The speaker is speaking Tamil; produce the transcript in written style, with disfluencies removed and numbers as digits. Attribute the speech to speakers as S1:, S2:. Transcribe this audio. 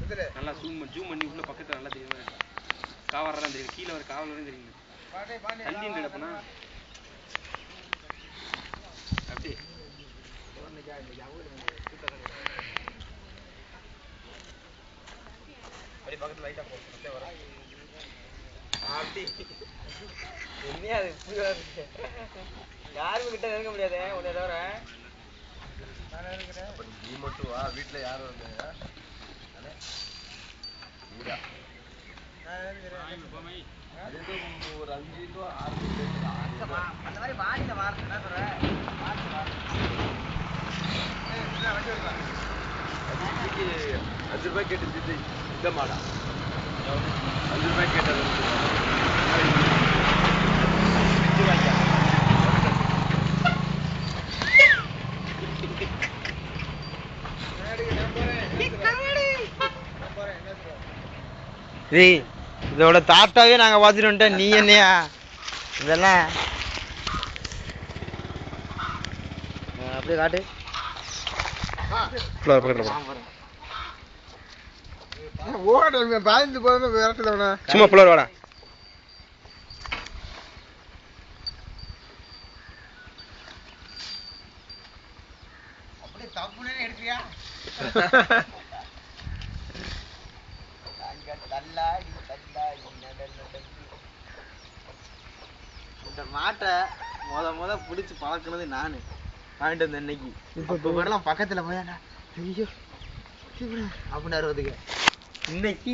S1: நல்லா ஜூம் பண்ணி உள்ள பக்கத்துல நல்லா தெரியும். காவறலாம் தெரியும், கீழே ஒரு காவல் வரையும் தெரியும். தள்ளி கிடப்பனா அப்படி அப்படி பக்கத்துல லைட்டா போட்டு வர அப்படி என்ன அது புரியா இருக்கு. யாரும் கிட்ட நெருங்க முடியாது உன்னை தவிர. நீ மட்டும் வா, வீட்டுல யாரும் வந்தாங்க ஒரு 5 to 6 அந்த மாதிரி வாடியில வாரது என்ன சொல்ற? 5 ரூபாய் கேட்டு இந்த மாடா 5 ரூபாய் கேட்டது இதோட தாத்தாவே நாங்க பாத்துட்டு வந்துட்டோம். நீ என்னையா இதெல்லாம் அப்படியே காட்டு. சும்மா புலர் வாடா. அப்படியே தப்புனே எடுக்கிறியா? இந்த மாட்டை முத பிடிச்சு பழக்கினது நானு. வாங்கிட்டு வந்த இன்னைக்கு இப்ப வரலாம் பக்கத்துல போய் ஐயோ அப்படின்னு இன்னைக்கு